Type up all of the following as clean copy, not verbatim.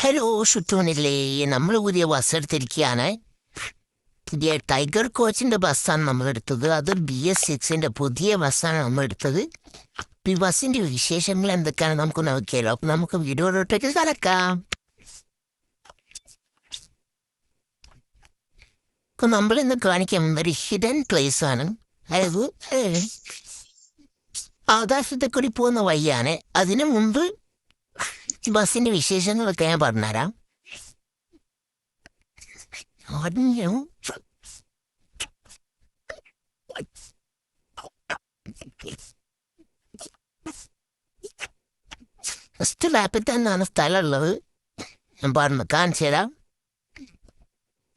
Hello ഷുട്ടൂണില്ലേ, നമ്മൾ പുതിയ bus എടുത്തിരിക്കുകയാണ്. പുതിയ ടൈഗർ കോച്ചിൻ്റെ ബസ്സാണ് നമ്മളെടുത്തത്. അത് BS6 പുതിയ ബസ്സാണ് നമ്മൾ എടുത്തത്. ഈ ബസ്സിൻ്റെ വിശേഷങ്ങൾ എന്തൊക്കെയാണ് നമുക്ക് നോക്കിയാലോ. അപ്പം നമുക്ക് വീഡിയോയിലോട്ടേക്ക് കലക്കാം. അപ്പം നമ്മളിന്ന് കാണിക്കാൻ ഒരു ഹിഡൻ പ്ലേസ് ആണ്. അതായത് ആകാശത്തെ കൂടി പോകുന്ന വഴിയാണ്. അതിനു മുമ്പ് ബസ്സിൻ്റെ വിശേഷങ്ങളൊക്കെ ഞാൻ പറഞ്ഞുതരാം. ഫസ്റ്റ് ലാപ്പിൽ തന്നെയാണ് സ്ഥലമുള്ളത്. ഞാൻ പറഞ്ഞു കാണിച്ചു തരാം.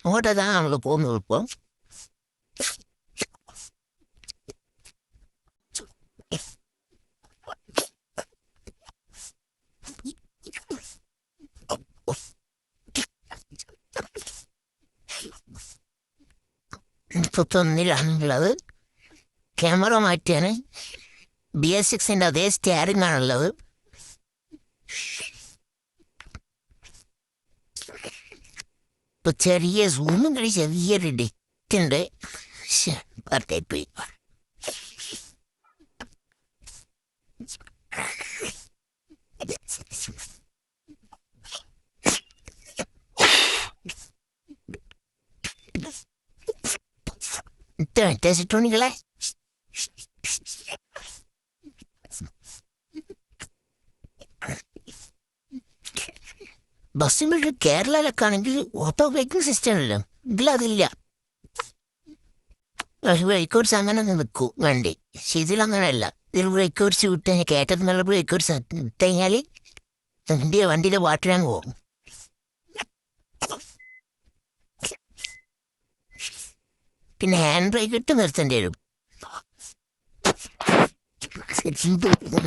ഓട്ടതാണ് നമ്മൾ പോകുന്നത്. ഇപ്പോൾ ൊന്നിലാണുള്ളത്. ക്യാമറ മാറ്റിയാണ്. BS6 അതേ സ്റ്റിയറിംഗ് ആണുള്ളത്. ഇപ്പൊ ചെറിയ സൂമും കളി ചെറിയൊരു ഡിറ്റുണ്ട്. പോയി ിട്ടുണികളെ ബസ്സിൽ കേരളയിലൊക്കെ ആണെങ്കിൽ ഓട്ടോ ബ്രേക്കിംഗ് സിസ്റ്റം ഉണ്ടല്ലോ. ഇതിലതില്ല. ബ്രേക്കേഴ്സ് അങ്ങനെ നിൽക്കും വണ്ടി. പക്ഷെ ഇതിലങ്ങനെയല്ല. ഇതിൽ ബ്രേക്കേഴ്സ് വിട്ട് കഴിഞ്ഞാൽ കയറ്റത്തിനുള്ള ബ്രേക്കേഴ്സ് ഇട്ട് കഴിഞ്ഞാൽ വണ്ടിയുടെ വാട്ടിലങ്ങ് പോകും. പിന്നെ ഹാൻഡ് ബ്രേക്ക് ഇട്ട് നിർത്തേണ്ടി വരും.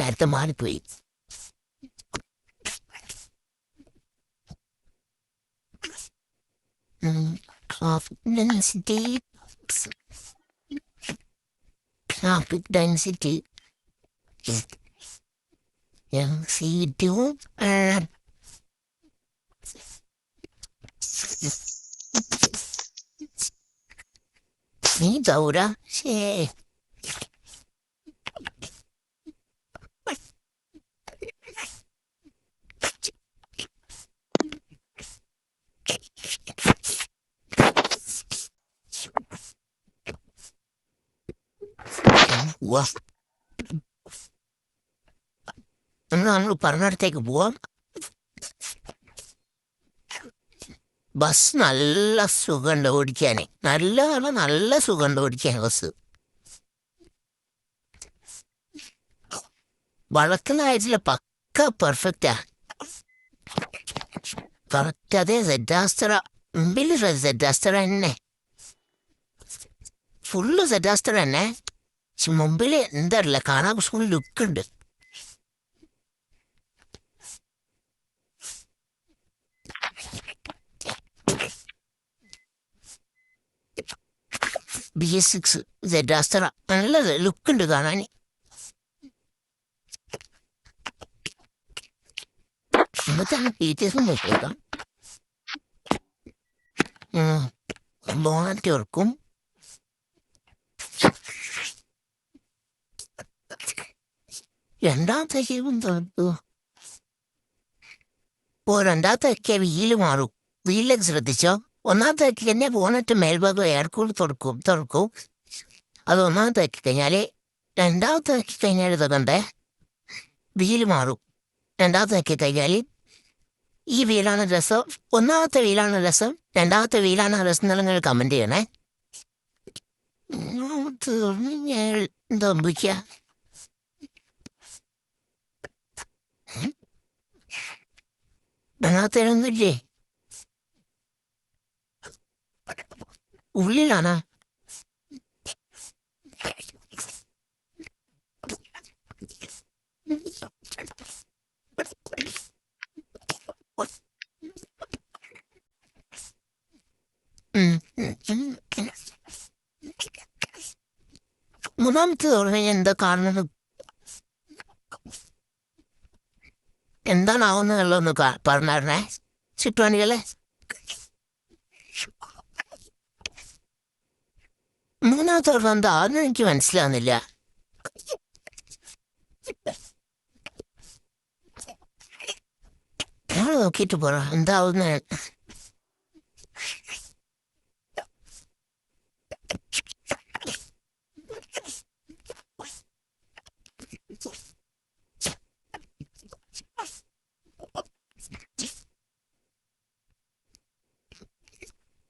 നേരത്തെ മാറിപ്പോയി. ട്രാഫിക് ഡെൻസിറ്റി സീറ്റും നീ ഗൗര ശേ നമ്മൾ പറഞ്ഞിടത്തേക്ക് പോവാം. ബസ് നല്ല സുഖമുണ്ട് ഓടിക്കാൻ. നല്ല സുഖമുണ്ട് ഓടിക്കാൻ ബസ്. വളർത്തുന്ന കാര്യത്തില് പക്ക പെർഫെക്റ്റാ. കറക്റ്റ് അതേ സെഡാസ്റ്ററ മുമ്പിൽ സെഡാസ്റ്ററ തന്നെ. ഫുള്ള് സെഡാസ്റ്ററ തന്നെ. മുമ്പിൽ എന്താ അറിയില്ല, കാണാൻ ഫുൾ ലുക്കുണ്ട്. BS6 സെഡാസ്റ്ററ നല്ല ലുക്കുണ്ട് കാണാൻ. എന്നിട്ടാണ് ടീച്ചേഴ്സും നോക്കിയേക്കാം. ബോണറ്റ് ഓർക്കും. രണ്ടാമത്തെ വീല് മാറും. വീലിലേക്ക് ശ്രദ്ധിച്ചോ. ഒന്നാമത്തെ തന്നെ ബോണറ്റ് മേൽഭാഗം എയർകൂൾ തുറക്കും. അത് ഒന്നാമത്തെ കഴിഞ്ഞാൽ രണ്ടാമത്തെ കഴിഞ്ഞാൽ തുടങ്ങണ്ടേ വീല് മാറും. രണ്ടാമത്തെ കഴിഞ്ഞാൽ ഈ വീലാണ് രസം, ഒന്നാമത്തെ വീലാണ് രസം, രണ്ടാമത്തെ വീലാണ് രസം എന്നുള്ള കമൻറ്റ് ചെയ്യണേ. എന്താ സംഭവിക്കുക? രണ്ടാമത്തേനൊന്നുമില്ലേ? ഉള്ളിലാണ്. മൂന്നാമത്തെ തവണ എന്താ കാണുന്നത്? എന്താണാവുന്നതെന്നുള്ളതൊന്ന് പറഞ്ഞേ. ചുറ്റുപാടുകളെ മൂന്നാമത്തെ ഓർമ്മ എന്താ അതൊന്നും എനിക്ക് മനസ്സിലാവുന്നില്ല. ഞാൻ നോക്കിയിട്ട് പോറ എന്താവുന്ന.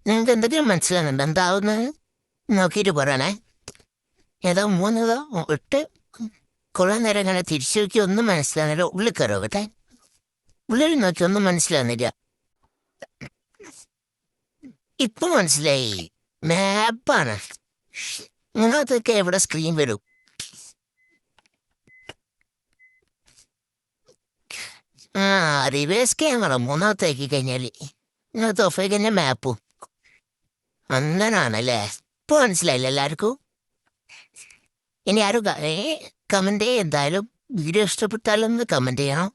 നിങ്ങൾക്ക് എന്തൊക്കെയാണ് മനസ്സിലാകുന്നുണ്ട് എന്താവുന്നത് നോക്കിയിട്ട് പറയണേ. ഏതോ മൂന്നതോ 8 കുറേ നേരം ഇങ്ങനെ തിരിച്ചു നോക്കി ഒന്നും മനസ്സിലാകുന്നില്ല. ഉള്ളിൽ കയറോ കേട്ടെ. ഉള്ളിൽ നോക്കി ഒന്നും മനസ്സിലാകുന്നില്ല. ഇപ്പൊ മനസ്സിലായി, മാപ്പാണ്. നിങ്ങൾക്കൊക്കെ എവിടെ സ്ക്രീൻ വരും. ആ റിവേഴ്സ് ക്യാമറ മൂന്നാമത്തേക്ക് കഴിഞ്ഞാൽ നിങ്ങൾക്ക് ഒഫേ കഴിഞ്ഞ മാപ്പും അങ്ങനാണല്ലേ. ഇപ്പൊ മനസ്സിലായില്ല എല്ലാവർക്കും. ഇനി ആരും കമന്റ് എന്തായാലും വീഡിയോ ഇഷ്ടപ്പെട്ടാലൊന്ന് കമന്റ് ചെയ്യണം.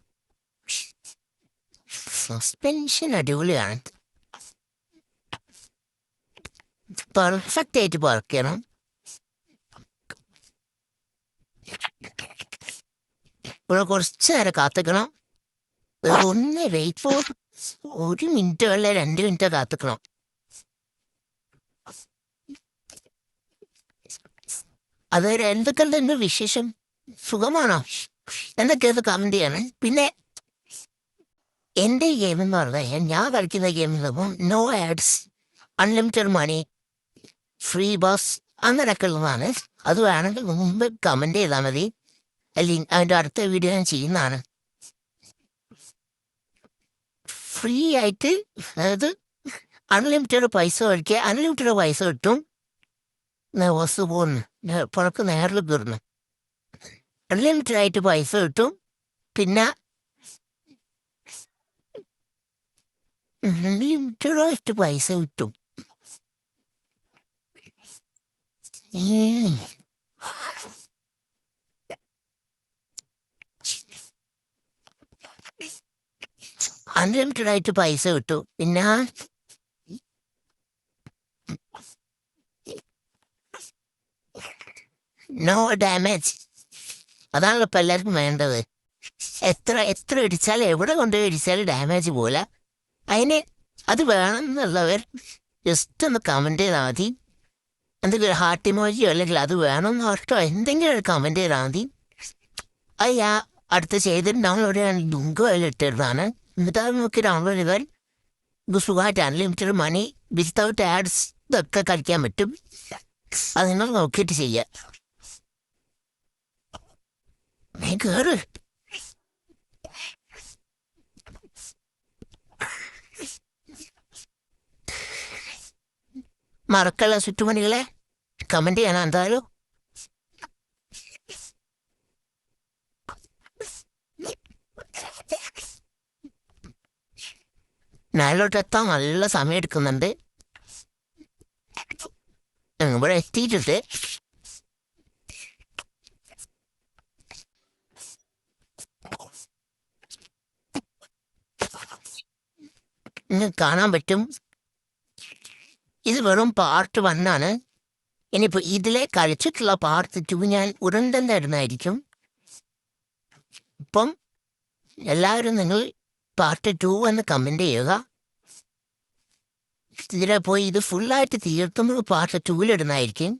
സസ്പെൻഷൻ അടിപൊളിയാണ്, പെർഫെക്റ്റ് ആയിട്ട് വർക്ക് ചെയ്യണം. ഇവിടെ കുറച്ച് നേരം കാത്തിക്കണം. ഒന്ന് വെയിറ്റ് ഫോർ 1 മിനിറ്റോ അല്ല 2 മിനിറ്റോ കാത്തിക്കണം. അത് എന്തൊക്കെയുണ്ട് എൻ്റെ വിശേഷം, സുഖമാണോ? എന്തൊക്കെയത് കമന്റ് ചെയ്യണം. പിന്നെ എൻ്റെ ഗെയിം എന്ന് പറഞ്ഞാൽ ഞാൻ കളിക്കുന്ന ഗെയിം നോ ആഡ്സ്, അൺലിമിറ്റഡ് മണി, ഫ്രീ ബസ് അങ്ങനെയൊക്കെ ഉള്ളതാണ്. അത് വേണമെങ്കിൽ മുമ്പ് കമന്റ് ചെയ്താൽ മതി, അല്ലെങ്കിൽ അതിൻ്റെ അടുത്ത വീഡിയോ ഞാൻ ചെയ്യുന്നതാണ്. ഫ്രീ ആയിട്ട്, അതായത് അൺലിമിറ്റഡ് പൈസ കളിക്കുക, അൺലിമിറ്റഡ് പൈസ കിട്ടും. ബസ് പോകുന്നു പുറക്ക് നേരിൽ കയറുന്നു, അൺലിമിറ്റഡ് ആയിട്ട് പൈസ കിട്ടും. പിന്നെ അൺലിമിറ്റഡ് ആയിട്ട് പൈസ കിട്ടും. അൺലിമിറ്റഡ് ആയിട്ട് പൈസ കിട്ടും. പിന്നെ നോ ഡാമേജ്, അതാണല്ലോ ഇപ്പം എല്ലാവർക്കും വേണ്ടത്. എത്ര എത്ര ഇടിച്ചാലും എവിടെ കൊണ്ടുപോയി ഇടിച്ചാലും ഡാമേജ് പോലെ. അത് വേണമെന്നുള്ളവർ ജസ്റ്റ് ഒന്ന് കമന്റ് ചെയ്താൽ മതി. എന്തെങ്കിലും ഒരു ഹാർട്ട് ഇമോജിയോ അല്ലെങ്കിൽ അത് വേണമെന്ന് ഓർട്ടോ എന്തെങ്കിലും ഒരു കമന്റ് ചെയ്താൽ മതി. അത് ഞാൻ അടുത്ത് ചെയ്തിട്ട് ഡൗൺലോഡ് ചെയ്യാൻ ലിങ്ക് ഇട്ടിരുന്നതാണ്. എന്നിട്ട് അത് നോക്കി ഡൗൺലോഡ് ചെയ്താൽ സുഖമായിട്ട് അൺലിമിറ്റഡ് മണി വിത്തൗട്ട് ആഡ്സ് ഇതൊക്കെ കളിക്കാൻ പറ്റും. അത് നിങ്ങൾ നോക്കിയിട്ട് ചെയ്യുക. കേറ്. മറക്കല്ല ചുറ്റുമണികളെ, കമന്റ് ചെയ്യണം എന്തായാലും. നാളിലോട്ടെത്താൻ നല്ല സമയം എടുക്കുന്നുണ്ട്. ഇവിടെ എത്തിയിട്ടുണ്ട്. നിങ്ങൾക്ക് കാണാൻ പറ്റും ഇത് വെറും പാർട്ട് 1 ആണ്. ഇനിയിപ്പോൾ ഇതിലെ കളിച്ചിട്ടുള്ള പാർട്ട് 2 ഞാൻ ഉടൻ തന്നെ ഇടുന്നതായിരിക്കും. ഇപ്പം എല്ലാവരും നിങ്ങൾ പാർട്ട് 2 എന്ന് കമന്റ് ചെയ്യുക. ഇതിലെ പോയി ഇത് ഫുള്ളായിട്ട് തീർത്തുമ്പോൾ പാർട്ട് 2 ഇടുന്നതായിരിക്കും.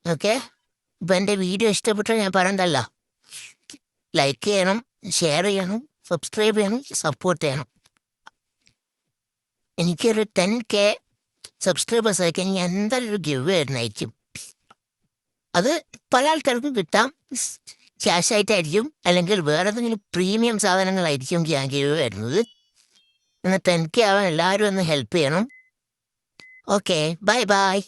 ഓക്കെ, ഇപ്പം എൻ്റെ വീഡിയോ ഇഷ്ടപ്പെട്ടാൽ ഞാൻ പറയണ്ടല്ലോ, ലൈക്ക് ചെയ്യണം, ഷെയർ ചെയ്യണം, സബ്സ്ക്രൈബ് ചെയ്യണം, സപ്പോർട്ട് ചെയ്യണം. എനിക്കൊരു 10K സബ്സ്ക്രൈബേഴ്സ് ആയിരിക്കും ഞാൻ എന്തായാലും ഒരു ഗിവ് വരുന്നതായിരിക്കും. അത് പല ആൾക്കാർക്കും കിട്ടാം, ക്യാഷ് ആയിട്ടായിരിക്കും അല്ലെങ്കിൽ വേറെ എന്തെങ്കിലും പ്രീമിയം സാധനങ്ങളായിരിക്കും ഞാൻ ഗിവ് വരുന്നത്. എന്നാൽ 10K ആവാൻ എല്ലാവരും ഒന്ന് ഹെൽപ്പ് ചെയ്യണം. Okay, bye bye.